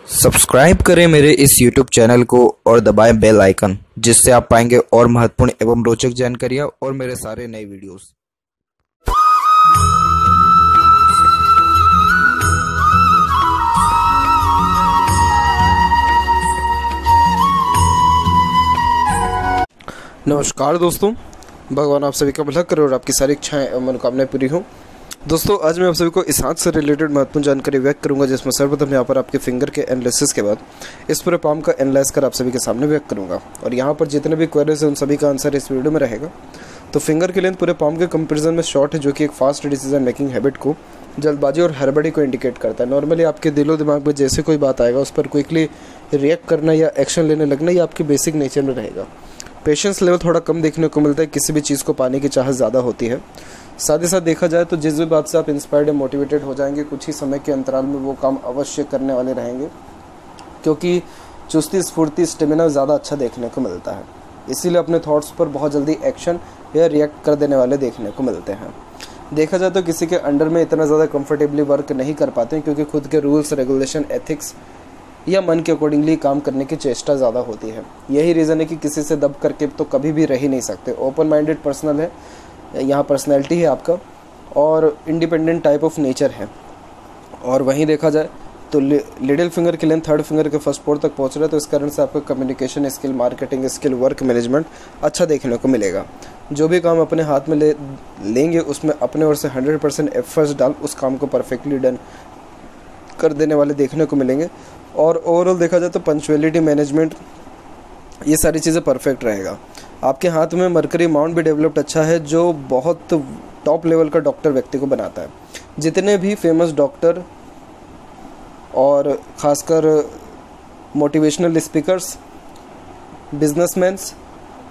Subscribe करें मेरे इस YouTube चैनल को और दबाएं बेल आइकन, जिससे आप पाएंगे और महत्वपूर्ण एवं रोचक जानकारियाँ और मेरे सारे नए वीडियोस। नमस्कार दोस्तों, भगवान आप सभी का भला करे और आपकी सारी इच्छाएं एवं मनोकामनाएं पूरी हों। दोस्तों, आज मैं आप सभी को इस हाथ से रिलेटेड महत्वपूर्ण जानकारी व्यक्त करूंगा, जिसमें सर्वप्रथम यहाँ पर आपके फिंगर के एनालिसिस के बाद इस पूरे पाम का एनालाइज कर आप सभी के सामने व्यक्त करूंगा। और यहाँ पर जितने भी क्वेरीज हैं उन सभी का आंसर इस वीडियो में रहेगा। तो फिंगर की लेंथ पूरे पाम के कंपेरिजन में शॉर्ट है, जो कि एक फास्ट डिसीजन मेकिंग हैबिट को, जल्दबाजी और हड़बड़ी को इंडिकेट करता है। नॉर्मली आपके दिलो दिमाग में जैसे कोई बात आएगा उस पर क्विकली रिएक्ट करना या एक्शन लेने लगना, ये आपके बेसिक नेचर में रहेगा। पेशेंस लेवल थोड़ा कम देखने को मिलता है, किसी भी चीज़ को पाने की चाहत ज़्यादा होती है। साथ ही साथ देखा जाए तो जिस भी बात से आप इंस्पायर्ड या मोटिवेटेड हो जाएंगे, कुछ ही समय के अंतराल में वो काम अवश्य करने वाले रहेंगे, क्योंकि चुस्ती स्फूर्ति स्टेमिना ज़्यादा अच्छा देखने को मिलता है। इसीलिए अपने थॉट्स पर बहुत जल्दी एक्शन या रिएक्ट कर देने वाले देखने को मिलते हैं। देखा जाए तो किसी के अंडर में इतना ज़्यादा कंफर्टेबली वर्क नहीं कर पाते हैं, क्योंकि खुद के रूल्स रेगुलेशन एथिक्स या मन के अकॉर्डिंगली काम करने की चेष्टा ज़्यादा होती है। यही रीज़न है कि किसी से दब करके तो कभी भी रह ही नहीं सकते। ओपन माइंडेड पर्सनल है, यहाँ पर्सनैलिटी है आपका, और इंडिपेंडेंट टाइप ऑफ नेचर है। और वहीं देखा जाए तो लिटिल फिंगर की लेंथ थर्ड फिंगर के फर्स्ट पोर तक पहुँच रहा है, तो इस कारण से आपको communication skill, marketing skill, work management अच्छा देखने को मिलेगा। जो भी काम अपने हाथ में लेंगे उसमें अपने ओर से 100% एफर्ट्स डाल उस काम को परफेक्टली डन कर देने वाले देखने को मिलेंगे। और ओवरऑल देखा जाए तो पंक्चुअलिटी मैनेजमेंट, ये सारी चीज़ें परफेक्ट रहेगा। आपके हाथ में मरकरी माउंट भी डेवलप्ड अच्छा है, जो बहुत टॉप लेवल का डॉक्टर व्यक्ति को बनाता है। जितने भी फेमस डॉक्टर और ख़ासकर मोटिवेशनल स्पीकर्स, बिजनेसमैन्स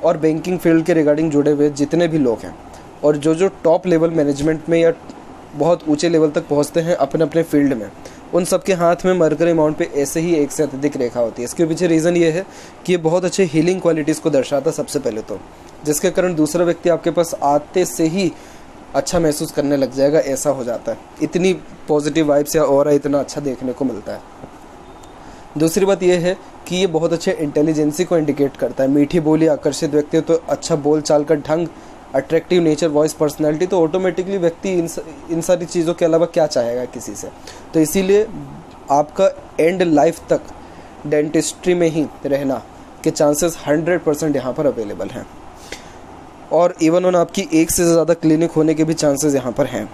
और बैंकिंग फील्ड के रिगार्डिंग जुड़े हुए जितने भी लोग हैं, और जो टॉप लेवल मैनेजमेंट में या बहुत ऊंचे लेवल तक पहुंचते हैं अपने अपने फील्ड में, उन सब के हाथ में मरकरी माउंट पे ऐसे ही एक से अत्यधिक रेखा होती है। इसके पीछे रीज़न ये है कि ये बहुत अच्छे हीलिंग क्वालिटीज़ को दर्शाता है सबसे पहले तो, जिसके कारण दूसरा व्यक्ति आपके पास आते से ही अच्छा महसूस करने लग जाएगा, ऐसा हो जाता है। इतनी पॉजिटिव वाइब्स या ऑरा इतना अच्छा देखने को मिलता है। दूसरी बात यह है कि ये बहुत अच्छे इंटेलिजेंसी को इंडिकेट करता है। मीठी बोली, आकर्षित व्यक्ति तो अच्छा बोल चाल का ढंग, अट्रैक्टिव नेचर, वॉइस, पर्सनैलिटी, तो ऑटोमेटिकली व्यक्ति इन सारी चीज़ों के अलावा क्या चाहेगा किसी से। तो इसीलिए आपका एंड लाइफ तक डेंटिस्ट्री में ही रहना के चांसेस 100% यहाँ पर अवेलेबल हैं। और इवन ऑन आपकी एक से ज़्यादा क्लिनिक होने के भी चांसेस यहाँ पर हैं।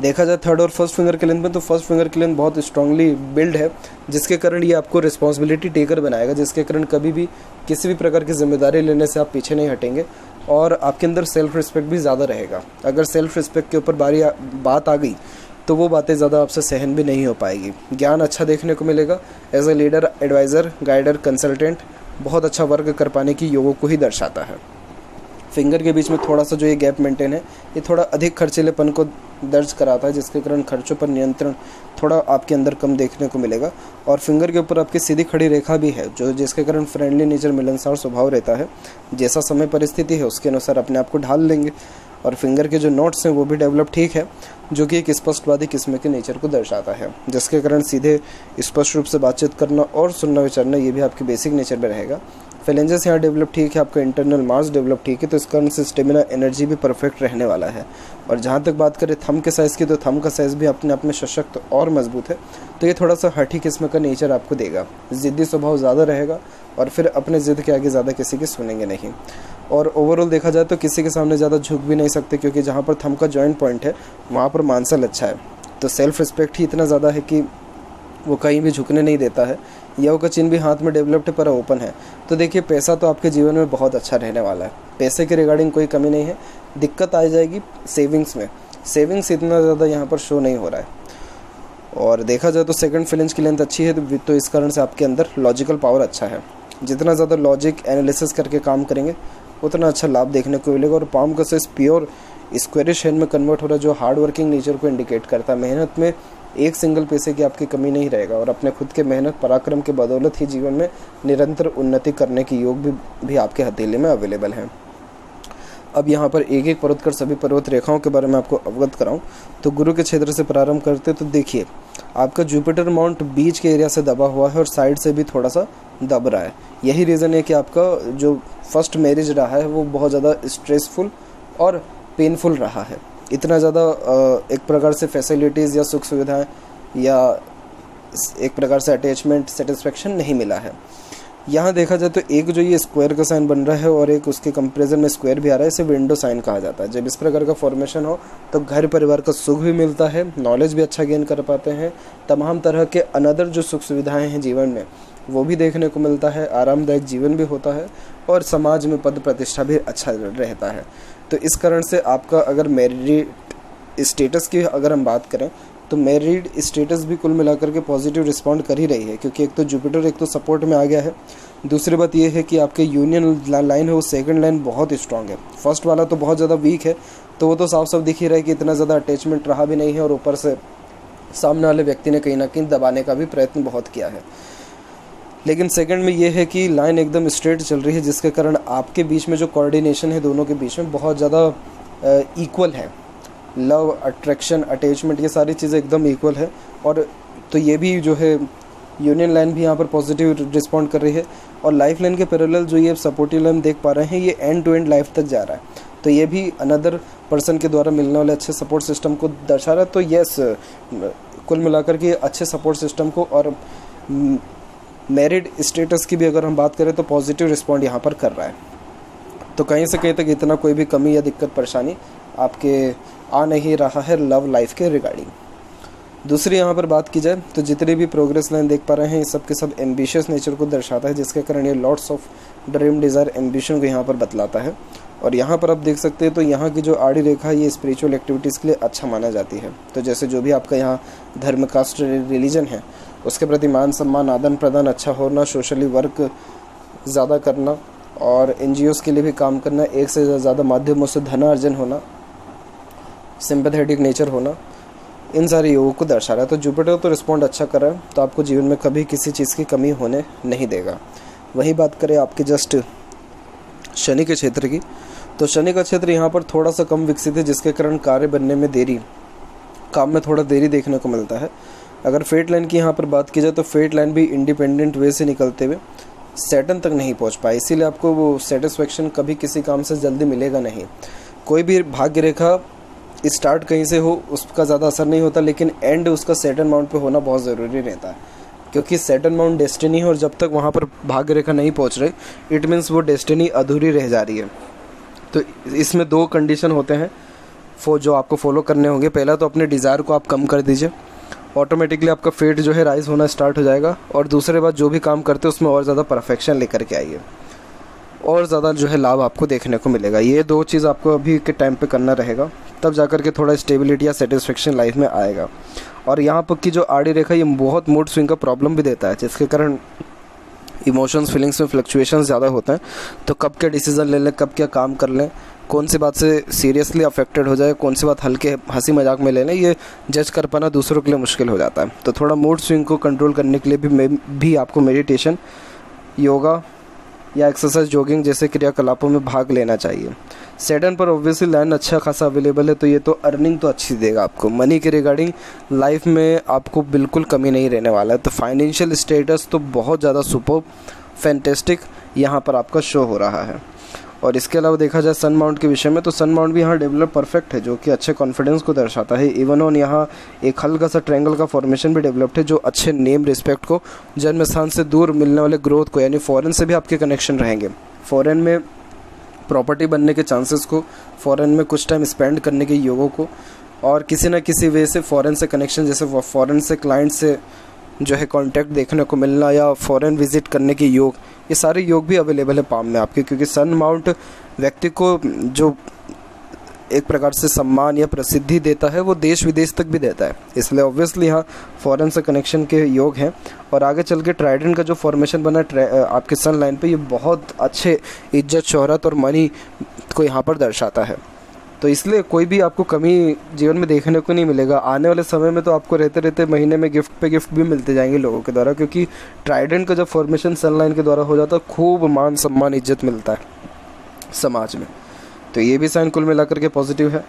देखा जाए थर्ड और फर्स्ट फिंगर के लेंथ में, तो फर्स्ट फिंगर की लेंथ बहुत स्ट्रांगली बिल्ड है, जिसके कारण ये आपको रिस्पॉन्सिबिलिटी टेकर बनाएगा, जिसके कारण कभी भी किसी भी प्रकार की जिम्मेदारी लेने से आप पीछे नहीं हटेंगे। और आपके अंदर सेल्फ रिस्पेक्ट भी ज़्यादा रहेगा। अगर सेल्फ रिस्पेक्ट के ऊपर बात आ गई तो वो बातें ज़्यादा आपसे सहन भी नहीं हो पाएगी। ज्ञान अच्छा देखने को मिलेगा। As a leader, adviser, guider, consultant बहुत अच्छा वर्क कर पाने की योगों को ही दर्शाता है। फिंगर के बीच में थोड़ा सा जो ये गैप मेंटेन है, ये थोड़ा अधिक खर्चीलेपन को दर्ज कराता है, जिसके कारण खर्चों पर नियंत्रण थोड़ा आपके अंदर कम देखने को मिलेगा। और फिंगर के ऊपर आपकी सीधी खड़ी रेखा भी है, जो जिसके कारण फ्रेंडली नेचर, मिलनसार स्वभाव रहता है। जैसा समय परिस्थिति है उसके अनुसार अपने आप को ढाल लेंगे। और फिंगर के जो नोट्स हैं वो भी डेवलप ठीक है, जो कि एक स्पष्टवादी किस्म के नेचर को दर्शाता है, जिसके कारण सीधे स्पष्ट रूप से बातचीत करना और सुनना विचारना, ये भी आपके बेसिक नेचर में रहेगा। फेलेंजेस यहाँ डेवलप ठीक है, आपका इंटरनल मार्स डेवलप ठीक है, तो इस कारण से स्टेमिना, एनर्जी भी परफेक्ट रहने वाला है। और जहाँ तक बात करें थंब के साइज़ की, तो थंब का साइज़ भी अपने आप में सशक्त और मजबूत है, तो ये थोड़ा सा हठी किस्म का नेचर आपको देगा। ज़िद्दी स्वभाव ज़्यादा रहेगा, और फिर अपने ज़िद के आगे ज़्यादा किसी की सुनेंगे नहीं। और ओवरऑल देखा जाए तो किसी के सामने ज़्यादा झुक भी नहीं सकते, क्योंकि जहाँ पर थंब का जॉइंट पॉइंट है वहाँ पर मांसल अच्छा है, तो सेल्फ रिस्पेक्ट ही इतना ज़्यादा है कि वो कहीं भी झुकने नहीं देता है। यह का चिन्ह भी हाथ में डेवलप्ड पर ओपन है। तो देखिए, पैसा तो आपके जीवन में बहुत अच्छा रहने वाला है, पैसे के रिगार्डिंग कोई कमी नहीं है। दिक्कत आ जाएगी सेविंग्स में, सेविंग्स इतना ज़्यादा यहाँ पर शो नहीं हो रहा है। और देखा जाए तो सेकंड फिलेंज की लेंथ अच्छी है, तो इस कारण से आपके अंदर लॉजिकल पावर अच्छा है। जितना ज़्यादा लॉजिक एनालिसिस करके काम करेंगे उतना अच्छा लाभ देखने को मिलेगा। और पाम का साइज प्योर स्क्वायरिश हैंड में कन्वर्ट हो रहा है, जो हार्ड वर्किंग नेचर को इंडिकेट करता है। मेहनत में एक सिंगल पैसे की आपकी कमी नहीं रहेगा, और अपने खुद के मेहनत पराक्रम के बदौलत ही जीवन में निरंतर उन्नति करने की योग भी आपके हथेली में अवेलेबल है। अब यहाँ पर एक एक पर्वत कर सभी पर्वत रेखाओं के बारे में आपको अवगत कराऊं तो गुरु के क्षेत्र से प्रारंभ करते तो देखिए आपका जुपिटर माउंट बीच के एरिया से दबा हुआ है और साइड से भी थोड़ा सा दब रहा है। यही रीज़न है कि आपका जो फर्स्ट मैरिज रहा है वो बहुत ज़्यादा स्ट्रेसफुल और पेनफुल रहा है। इतना ज़्यादा एक प्रकार से फैसिलिटीज़ या सुख सुविधाएँ या एक प्रकार से अटैचमेंट सेटिस्फेक्शन नहीं मिला है। यहाँ देखा जाए तो एक जो ये स्क्वायर का साइन बन रहा है और एक उसके कंपैरिजन में स्क्वायर भी आ रहा है, इसे विंडो साइन कहा जाता है। जब इस प्रकार का फॉर्मेशन हो तो घर परिवार का सुख भी मिलता है, नॉलेज भी अच्छा गेन कर पाते हैं, तमाम तरह के अनदर जो सुख सुविधाएं हैं जीवन में वो भी देखने को मिलता है, आरामदायक जीवन भी होता है और समाज में पद प्रतिष्ठा भी अच्छा रहता है। तो इस कारण से आपका अगर मैरिड स्टेटस की अगर हम बात करें तो मैरिड स्टेटस भी कुल मिलाकर के पॉजिटिव रिस्पॉन्ड कर ही रही है, क्योंकि एक तो जुपिटर एक तो सपोर्ट में आ गया है। दूसरी बात यह है कि आपके यूनियन लाइन है वो सेकंड लाइन बहुत स्ट्रांग है। फर्स्ट वाला तो बहुत ज़्यादा वीक है, तो वो तो साफ साफ दिख ही रहा है कि इतना ज़्यादा अटैचमेंट रहा भी नहीं है और ऊपर से सामने वाले व्यक्ति ने कहीं ना कहीं दबाने का भी प्रयत्न बहुत किया है। लेकिन सेकंड में ये है कि लाइन एकदम स्ट्रेट चल रही है, जिसके कारण आपके बीच में जो कोऑर्डिनेशन है दोनों के बीच में बहुत ज़्यादा इक्वल है। लव, अट्रैक्शन, अटैचमेंट ये सारी चीज़ें एकदम इक्वल है। और तो ये भी जो है यूनियन लाइन भी यहाँ पर पॉजिटिव रिस्पॉन्ड कर रही है। और लाइफ लाइन के पैरेलल जो ये सपोर्टिव लाइन देख पा रहे हैं ये एंड टू एंड लाइफ तक जा रहा है, तो ये भी अनदर पर्सन के द्वारा मिलने वाले अच्छे सपोर्ट सिस्टम को दर्शा रहा है। तो यस, कुल मिलाकर के अच्छे सपोर्ट सिस्टम को और मैरिड स्टेटस की भी अगर हम बात करें तो पॉजिटिव रिस्पॉन्ड यहाँ पर कर रहा है। तो कहीं से कहीं तक इतना कोई भी कमी या दिक्कत परेशानी आपके आ नहीं रहा है लव लाइफ के रिगार्डिंग। दूसरी यहाँ पर बात की जाए तो जितने भी प्रोग्रेस लाइन देख पा रहे हैं ये सब के सब एम्बिशियस नेचर को दर्शाता है, जिसके कारण ये lots of dream, desire, ambition को यहाँ पर बतलाता है। और यहाँ पर आप देख सकते हैं तो यहाँ की जो आड़ी रेखा ये स्पिरिचुअल एक्टिविटीज़ के लिए अच्छा माना जाती है। तो जैसे जो भी आपका यहाँ धर्म, कास्ट, रिलीजन है उसके प्रति मान सम्मान, आदान प्रदान अच्छा होना, सोशली वर्क ज़्यादा करना और NGOs के लिए भी काम करना, एक से ज़्यादा माध्यमों से धनार्जन होना, सिंपैथेटिक नेचर होना, इन सारे योगों को दर्शा रहा है। तो जुपिटर तो रिस्पॉन्ड अच्छा कर रहा है, तो आपको जीवन में कभी किसी चीज़ की कमी होने नहीं देगा। वही बात करें आपके जस्ट शनि के क्षेत्र की, तो शनि का क्षेत्र यहाँ पर थोड़ा सा कम विकसित है, जिसके कारण कार्य बनने में देरी, काम में थोड़ा देरी देखने को मिलता है। अगर फेट लाइन की यहाँ पर बात की जाए तो फेट लाइन भी इंडिपेंडेंट वे से निकलते हुए सैटर्न तक नहीं पहुँच पाए, इसीलिए आपको वो सेटिस्फेक्शन कभी किसी काम से जल्दी मिलेगा नहीं। कोई भी भाग्य रेखा स्टार्ट कहीं से हो उसका ज़्यादा असर नहीं होता, लेकिन एंड उसका सैटर्न माउंट पे होना बहुत ज़रूरी रहता है, क्योंकि सैटर्न माउंट डेस्टिनी है और जब तक वहाँ पर भाग्य रेखा नहीं पहुँच रही इट मीन्स वो डेस्टिनी अधूरी रह जा रही है। तो इसमें दो कंडीशन होते हैं जो आपको फॉलो करने होंगे। पहला तो अपने डिज़ायर को आप कम कर दीजिए, ऑटोमेटिकली आपका फेट जो है राइज होना स्टार्ट हो जाएगा। और दूसरे बात, जो भी काम करते हैं उसमें और ज़्यादा परफेक्शन लेकर के आइए और ज़्यादा जो है लाभ आपको देखने को मिलेगा। ये दो चीज़ आपको अभी के टाइम पे करना रहेगा, तब जाकर के थोड़ा स्टेबिलिटी या सेटिस्फेक्शन लाइफ में आएगा। और यहाँ पर की जो आड़ी रेखा ये बहुत मूड स्विंग का प्रॉब्लम भी देता है, जिसके कारण इमोशंस, फीलिंग्स में फ्लक्चुएशंस ज़्यादा होते हैं। तो कब क्या डिसीज़न ले लें, कब क्या काम कर लें, कौन सी बात से सीरियसली अफेक्टेड हो जाए, कौन सी बात हल्के हंसी मजाक में ले लें, ये जज कर पाना दूसरों के लिए मुश्किल हो जाता है। तो थोड़ा मूड स्विंग को कंट्रोल करने के लिए भी आपको मेडिटेशन, योगा या एक्सरसाइज, जॉगिंग जैसे क्रियाकलापों में भाग लेना चाहिए। सैटर्न पर ऑब्वियसली लाइन अच्छा खासा अवेलेबल है, तो ये तो अर्निंग तो अच्छी देगा आपको। मनी के रिगार्डिंग लाइफ में आपको बिल्कुल कमी नहीं रहने वाला है। तो फाइनेंशियल स्टेटस तो बहुत ज़्यादा सुपर फैंटेस्टिक यहाँ पर आपका शो हो रहा है। और इसके अलावा देखा जाए सन माउंट के विषय में, तो सन माउंट भी यहाँ डेवलप परफेक्ट है, जो कि अच्छे कॉन्फिडेंस को दर्शाता है। इवन ऑन यहाँ एक हल्का सा ट्रायंगल का फॉर्मेशन भी डेवलप्ड है, जो अच्छे नेम, रिस्पेक्ट को, जन्म स्थान से दूर मिलने वाले ग्रोथ को, यानी फॉरेन से भी आपके कनेक्शन रहेंगे। फॉरेन में प्रॉपर्टी बनने के चांसेस को, फॉरेन में कुछ टाइम स्पेंड करने के योगों को, और किसी न किसी वे से फॉरेन से कनेक्शन, जैसे फॉरेन से क्लाइंट से जो है कांटेक्ट देखने को मिलना या फॉरेन विजिट करने के योग, ये सारे योग भी अवेलेबल है पाम में आपके। क्योंकि सन माउंट व्यक्ति को जो एक प्रकार से सम्मान या प्रसिद्धि देता है वो देश विदेश तक भी देता है, इसलिए ऑब्वियसली यहाँ फॉरेन से कनेक्शन के योग हैं। और आगे चल के ट्राइडेंट का जो फॉर्मेशन बना आपके सन लाइन पे, ये बहुत अच्छे इज्जत, शोहरत और मनी को यहाँ पर दर्शाता है। तो इसलिए कोई भी आपको कमी जीवन में देखने को नहीं मिलेगा। आने वाले समय में तो आपको रहते रहते महीने में गिफ्ट पे गिफ्ट भी मिलते जाएंगे लोगों के द्वारा, क्योंकि ट्राइडेंट का जब फॉर्मेशन सन लाइन के द्वारा हो जाता है, खूब मान सम्मान, इज्जत मिलता है समाज में। तो ये भी साइन कुल मिलाकर के पॉजिटिव है।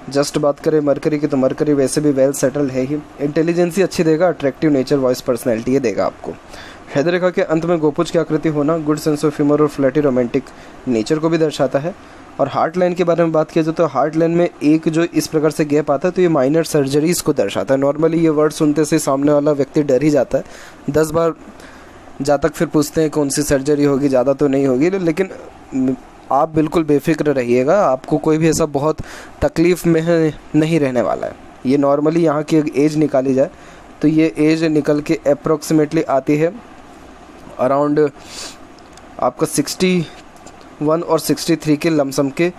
जस्ट बात करें मरकरी की, तो मरकरी वैसे भी वेल सेटल है ही, इंटेलिजेंसी अच्छी देगा, अट्रैक्टिव नेचर, वॉइस, पर्सनैलिटी ये देगा आपको। हृदय रेखा के अंत में गोपुज की आकृति होना गुड सेंस ऑफ ह्यूमर और फ्लर्टी रोमांटिक नेचर को भी दर्शाता है। और हार्ट लाइन के बारे में बात किया जाए तो हार्ट लाइन में एक जो इस प्रकार से गैप आता है तो ये माइनर सर्जरीज को दर्शाता है। नॉर्मली ये वर्ड सुनते से सामने वाला व्यक्ति डर ही जाता है, 10 बार जहाँ तक फिर पूछते हैं कौन सी सर्जरी होगी, ज़्यादा तो नहीं होगी, लेकिन आप बिल्कुल बेफिक्र रहिएगा, आपको कोई भी ऐसा बहुत तकलीफ़ में नहीं रहने वाला है। ये नॉर्मली यहाँ की एज निकाली जाए तो ये एज निकल के अप्रॉक्सीमेटली आती है अराउंड आपका 61 और 63 के लमसम के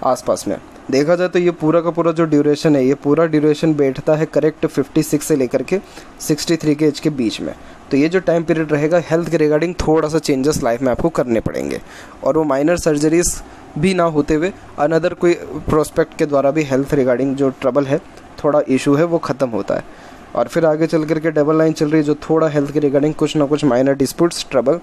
आसपास में। देखा जाए तो ये पूरा का पूरा जो ड्यूरेशन है, ये पूरा ड्यूरेशन बैठता है करेक्ट 56 से लेकर के 63 के एज के बीच में। तो ये जो टाइम पीरियड रहेगा हेल्थ के रिगार्डिंग थोड़ा सा चेंजेस लाइफ में आपको करने पड़ेंगे, और वो माइनर सर्जरीज भी ना होते हुए अनदर कोई प्रोस्पेक्ट के द्वारा भी हेल्थ रिगार्डिंग जो ट्रबल है, थोड़ा इशू है, वो ख़त्म होता है। और फिर आगे चल करके डबल लाइन चल रही है जो थोड़ा हेल्थ के रिगार्डिंग कुछ ना कुछ माइनर डिस्प्यूट्स, ट्रबल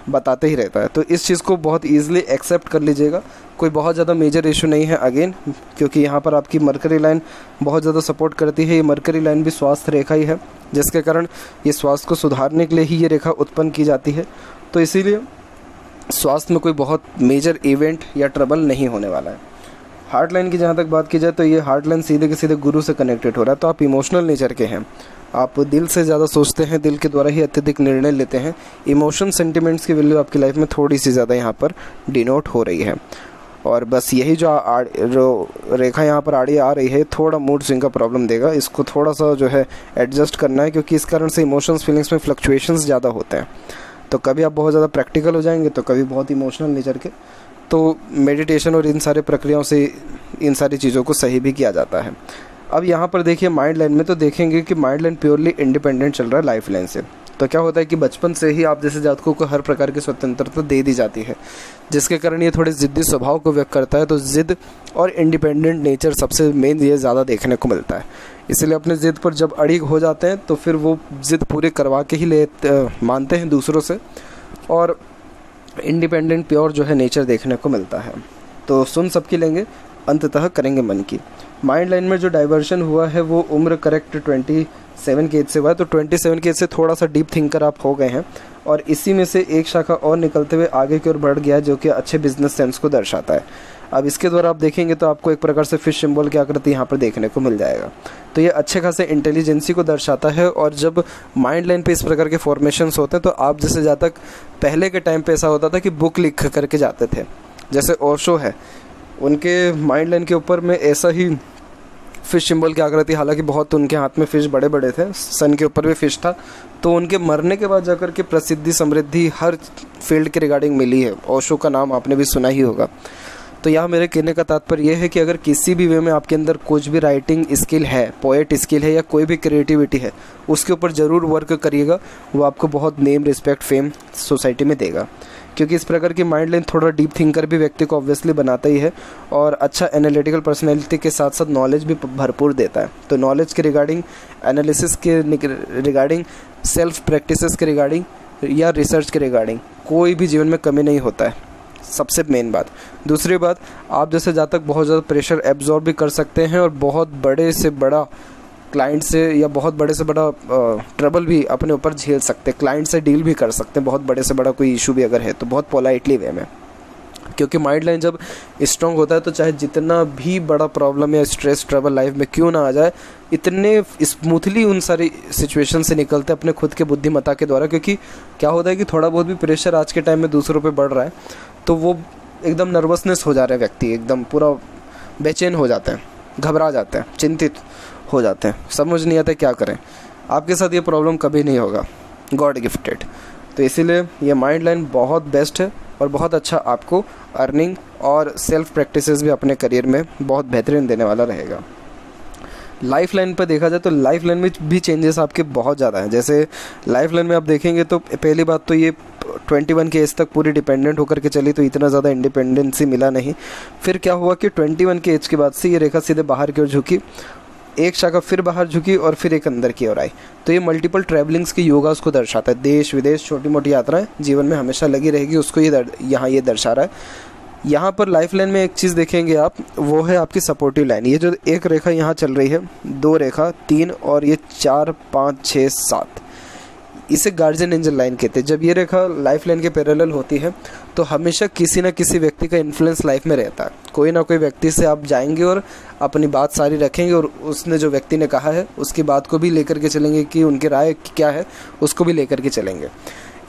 बताते ही रहता है। तो इस चीज़ को बहुत ईजिली एक्सेप्ट कर लीजिएगा, कोई बहुत ज़्यादा मेजर इशू नहीं है अगेन, क्योंकि यहाँ पर आपकी मरकरी लाइन बहुत ज़्यादा सपोर्ट करती है। ये मरकरी लाइन भी स्वास्थ्य रेखा ही है, जिसके कारण ये स्वास्थ्य को सुधारने के लिए ही ये रेखा उत्पन्न की जाती है। तो इसीलिए स्वास्थ्य में कोई बहुत मेजर इवेंट या ट्रबल नहीं होने वाला है। हार्ट लाइन की जहाँ तक बात की जाए तो ये हार्ट लाइन सीधे के सीधे गुरु से कनेक्टेड हो रहा है। तो आप इमोशनल नेचर के हैं, आप दिल से ज़्यादा सोचते हैं, दिल के द्वारा ही अत्यधिक निर्णय लेते हैं। इमोशन सेंटिमेंट्स की वैल्यू आपकी लाइफ में थोड़ी सी ज़्यादा यहाँ पर डिनोट हो रही है। और बस यही जो रेखा यहाँ पर आड़ी आ रही है, थोड़ा मूड स्विंग का प्रॉब्लम देगा, इसको थोड़ा सा जो है एडजस्ट करना है, क्योंकि इस कारण से इमोशंस फीलिंग्स में फ्लक्चुएशंस ज़्यादा होते हैं। तो कभी आप बहुत ज़्यादा प्रैक्टिकल हो जाएंगे तो कभी बहुत इमोशनल नेचर के। तो मेडिटेशन और इन सारे प्रक्रियाओं से इन सारी चीज़ों को सही भी किया जाता है। अब यहाँ पर देखिए माइंड लाइन में, तो देखेंगे कि माइंड लाइन प्योरली इंडिपेंडेंट चल रहा है लाइफ लाइन से। तो क्या होता है कि बचपन से ही आप जैसे जातकों को हर प्रकार की स्वतंत्रता दे दी जाती है, जिसके कारण ये थोड़े ज़िद्दी स्वभाव को व्यक्त करता है। तो ज़िद और इंडिपेंडेंट नेचर सबसे मेन ये ज़्यादा देखने को मिलता है। इसलिए अपने ज़िद पर जब अड़िग हो जाते हैं तो फिर वो ज़िद पूरे करवा के ही मानते हैं दूसरों से, और इंडिपेंडेंट प्योर जो है नेचर देखने को मिलता है। तो सुन सबकी लेंगे, अंततः करेंगे मन की। माइंड लाइन में जो डाइवर्शन हुआ है वो उम्र करेक्ट 27 के एज से हुआ है। तो 27 के एज से थोड़ा सा डीप थिंकर आप हो गए हैं, और इसी में से एक शाखा और निकलते हुए आगे की ओर बढ़ गया है, जो कि अच्छे बिजनेस सेंस को दर्शाता है। अब इसके द्वारा आप देखेंगे तो आपको एक प्रकार से फिश सिंबल की आकृति यहाँ पर देखने को मिल जाएगा। तो ये अच्छे खासे इंटेलिजेंसी को दर्शाता है। और जब माइंड लाइन पे इस प्रकार के फॉर्मेशंस होते हैं तो आप जैसे जातक पहले के टाइम पे ऐसा होता था कि बुक लिख करके जाते थे, जैसे ओशो है, उनके माइंड लाइन के ऊपर में ऐसा ही फिश सिंबल की आकृति, हालांकि बहुत उनके हाथ में फिश बड़े बड़े थे, सन के ऊपर भी फिश था। तो उनके मरने के बाद जाकर के प्रसिद्धि समृद्धि हर फील्ड के रिगार्डिंग मिली है। ओशो का नाम आपने भी सुना ही होगा। तो यहाँ मेरे कहने का तात्पर्य यह है कि अगर किसी भी वे में आपके अंदर कुछ भी राइटिंग स्किल है, पोएट स्किल है, या कोई भी क्रिएटिविटी है, उसके ऊपर ज़रूर वर्क करिएगा। वो आपको बहुत नेम, रिस्पेक्ट, फेम सोसाइटी में देगा, क्योंकि इस प्रकार की माइंड लाइन थोड़ा डीप थिंकर भी व्यक्ति को ऑब्वियसली बनाता ही है, और अच्छा एनालिटिकल पर्सनैलिटी के साथ साथ नॉलेज भी भरपूर देता है। तो नॉलेज के रिगार्डिंग, एनालिसिस के रिगार्डिंग, सेल्फ प्रैक्टिसेस के रिगार्डिंग या रिसर्च के रिगार्डिंग कोई भी जीवन में कमी नहीं होता है, सबसे मेन बात। दूसरी बात, आप जैसे जातक बहुत ज़्यादा प्रेशर एब्जॉर्ब भी कर सकते हैं, और बहुत बड़े से बड़ा क्लाइंट से या बहुत बड़े से बड़ा ट्रबल भी अपने ऊपर झेल सकते हैं, क्लाइंट से डील भी कर सकते हैं, बहुत बड़े से बड़ा कोई इशू भी अगर है तो बहुत पोलाइटली वे में। क्योंकि माइंड लाइन जब स्ट्रॉन्ग होता है तो चाहे जितना भी बड़ा प्रॉब्लम या स्ट्रेस ट्रबल लाइफ में क्यों ना आ जाए, इतने स्मूथली उन सारी सिचुएशन से निकलते हैं अपने खुद के बुद्धिमत्ता के द्वारा। क्योंकि क्या होता है कि थोड़ा बहुत भी प्रेशर आज के टाइम में दूसरों पे बढ़ रहा है तो वो एकदम नर्वसनेस हो जा रहा है, व्यक्ति एकदम पूरा बेचैन हो जाते हैं, घबरा जाते हैं, चिंतित हो जाते हैं, समझ नहीं आता क्या करें। आपके साथ ये प्रॉब्लम कभी नहीं होगा, गॉड गिफ्टेड। तो इसीलिए ये माइंड लाइन बहुत बेस्ट है और बहुत अच्छा आपको अर्निंग और सेल्फ प्रैक्टिसेस भी अपने करियर में बहुत बेहतरीन देने वाला रहेगा। लाइफ लाइन पर देखा जाए तो लाइफ लाइन में भी चेंजेस आपके बहुत ज़्यादा हैं। जैसे लाइफ लाइन में आप देखेंगे तो पहली बात तो ये 21 के एज तक पूरी डिपेंडेंट होकर के चली, तो इतना ज़्यादा इंडिपेंडेंसी मिला नहीं। फिर क्या हुआ कि 21 के एज के बाद से ये रेखा सीधे बाहर की ओर झुकी, एक शाखा फिर बाहर झुकी और फिर एक अंदर की ओर आई। तो ये मल्टीपल ट्रैवलिंग्स की योगा उसको दर्शाता है। देश विदेश छोटी मोटी यात्राएं जीवन में हमेशा लगी रहेगी, उसको ये यहाँ ये दर्शा रहा है। यहाँ पर लाइफ लाइन में एक चीज़ देखेंगे आप, वो है आपकी सपोर्टिव लाइन। ये जो एक रेखा यहाँ चल रही है, 2 रेखा, 3 और ये 4, 5, 6, 7, इसे गार्जियन एंजल लाइन कहते हैं। जब ये रेखा लाइफ लाइन के पैरेलल होती है तो हमेशा किसी न किसी व्यक्ति का इन्फ्लुएंस लाइफ में रहता है। कोई ना कोई व्यक्ति से आप जाएंगे और अपनी बात सारी रखेंगे और उसने जो व्यक्ति ने कहा है उसकी बात को भी लेकर के चलेंगे कि उनकी राय क्या है, उसको भी लेकर के चलेंगे।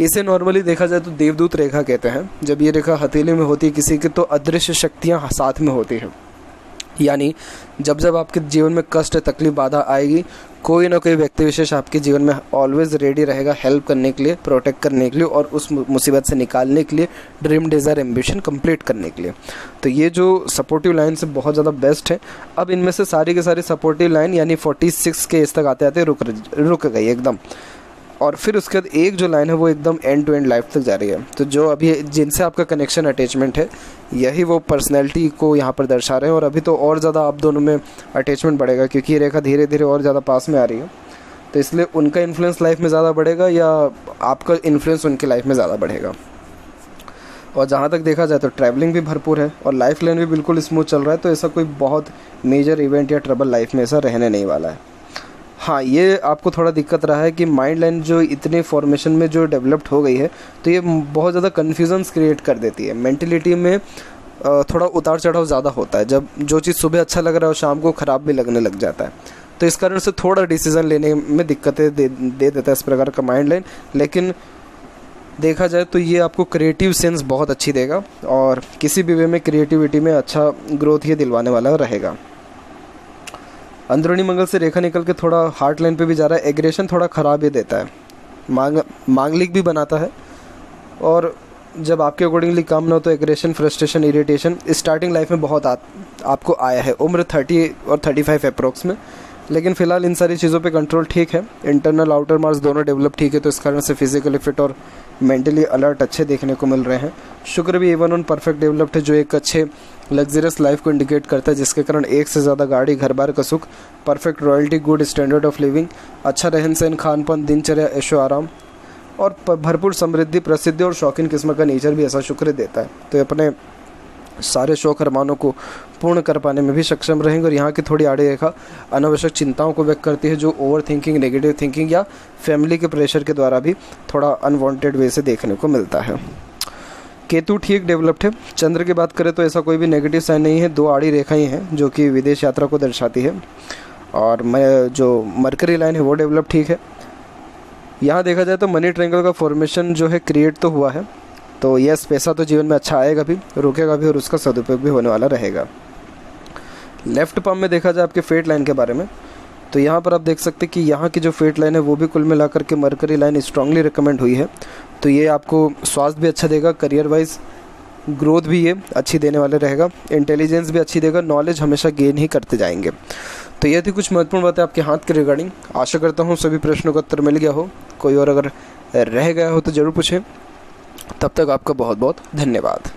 इसे नॉर्मली देखा जाए तो देवदूत रेखा कहते हैं। जब ये रेखा हथेली में होती है किसी की तो अदृश्य शक्तियाँ साथ में होती हैं। यानी जब जब आपके जीवन में कष्ट, तकलीफ, बाधा आएगी, कोई ना कोई व्यक्ति विशेष आपके जीवन में ऑलवेज रेडी रहेगा हेल्प करने के लिए, प्रोटेक्ट करने के लिए और उस मुसीबत से निकालने के लिए, ड्रीम, डिज़ायर, एम्बिशन कंप्लीट करने के लिए। तो ये जो सपोर्टिव लाइन से बहुत ज़्यादा बेस्ट है। अब इनमें से सारी के सारी सपोर्टिव लाइन यानी 46 के इस तक आते आते रुक गई एकदम। और फिर उसके बाद एक जो लाइन है वो एकदम एंड टू एंड लाइफ तक जा रही है। तो जो अभी जिनसे आपका कनेक्शन, अटैचमेंट है, यही वो पर्सनैलिटी को यहाँ पर दर्शा रहे हैं। और अभी तो और ज़्यादा आप दोनों में अटैचमेंट बढ़ेगा क्योंकि ये रेखा धीरे धीरे और ज़्यादा पास में आ रही है। तो इसलिए उनका इन्फ्लुएंस लाइफ में ज़्यादा बढ़ेगा या आपका इन्फ्लुएंस उनकी लाइफ में ज़्यादा बढ़ेगा। और जहाँ तक देखा जाए तो ट्रैवलिंग भी भरपूर है और लाइफ लाइन भी बिल्कुल स्मूथ चल रहा है। तो ऐसा कोई बहुत मेजर इवेंट या ट्रबल लाइफ में ऐसा रहने नहीं वाला है। हाँ, ये आपको थोड़ा दिक्कत रहा है कि माइंड लाइन जो इतने फॉर्मेशन में जो डेवलप्ड हो गई है तो ये बहुत ज़्यादा कन्फ्यूजन्स क्रिएट कर देती है। मेंटलिटी में थोड़ा उतार चढ़ाव ज़्यादा होता है। जब जो चीज़ सुबह अच्छा लग रहा है और शाम को ख़राब भी लगने लग जाता है। तो इस कारण से थोड़ा डिसीज़न लेने में दिक्कतें दे देता है इस प्रकार का माइंड लाइन। लेकिन देखा जाए तो ये आपको क्रिएटिव सेंस बहुत अच्छी देगा और किसी भी वे में क्रिएटिविटी में अच्छा ग्रोथ ये दिलवाने वाला रहेगा। अंदरूनी मंगल से रेखा निकल के थोड़ा हार्ट लाइन पे भी जा रहा है। एग्रेशन थोड़ा ख़राब ही देता है, मांगलिक भी बनाता है। और जब आपके अकॉर्डिंगली काम ना हो तो aggression, frustration, irritation starting life में बहुत आपको आया है, उम्र 30 और 35 अप्रोक्स में। लेकिन फ़िलहाल इन सारी चीज़ों पे कंट्रोल ठीक है। इंटरनल, आउटर मार्क्स दोनों डेवलप ठीक है। तो इस कारण से फिजिकली फिट और मेंटली अलर्ट अच्छे देखने को मिल रहे हैं। शुक्र भी इवन ऑन परफेक्ट डेवलप्ड है जो एक अच्छे लग्जरियस लाइफ को इंडिकेट करता है, जिसके कारण एक से ज़्यादा गाड़ी, घर बार का सुख, perfect royalty, good standard of living, अच्छा रहन सहन, खान पान, दिनचर्या, ऐशो आराम और भरपूर समृद्धि, प्रसिद्धि और शौकीन किस्म का नेचर भी ऐसा शुक्र देता है। तो अपने सारे शौक अरमानों को पूर्ण कर पाने में भी सक्षम रहेंगे। और यहाँ की थोड़ी आड़ी रेखा अनावश्यक चिंताओं को व्यक्त करती है जो ओवर थिंकिंग, नेगेटिव थिंकिंग या फैमिली के प्रेशर के द्वारा भी थोड़ा अनवांटेड वे से देखने को मिलता है। केतु ठीक डेवलप्ड है। चंद्र की बात करें तो ऐसा कोई भी नेगेटिव साइन नहीं है। 2 आड़ी रेखाएं हैं जो कि विदेश यात्रा को दर्शाती है। और जो मरकरी लाइन है वो डेवलप ठीक है। यहाँ देखा जाए तो मनी ट्रायंगल का फॉर्मेशन जो है क्रिएट तो हुआ है। तो यस, पैसा तो जीवन में अच्छा आएगा भी, रुकेगा भी और उसका सदुपयोग भी होने वाला रहेगा। लेफ्ट पाम में देखा जाए आपके फेट लाइन के बारे में तो यहाँ पर आप देख सकते हैं कि यहाँ की जो फेट लाइन है वो भी कुल मिलाकर के मरकरी लाइन स्ट्रांगली रिकमेंड हुई है। तो ये आपको स्वास्थ्य भी अच्छा देगा, करियर वाइज ग्रोथ भी ये अच्छी देने वाले रहेगा, इंटेलिजेंस भी अच्छी देगा, नॉलेज हमेशा गेन ही करते जाएंगे। तो ये थी कुछ महत्वपूर्ण बातें आपके हाथ के रिगार्डिंग। आशा करता हूँ सभी प्रश्नों का उत्तर मिल गया हो। कोई और अगर रह गया हो तो ज़रूर पूछें। तब तक आपका बहुत बहुत धन्यवाद।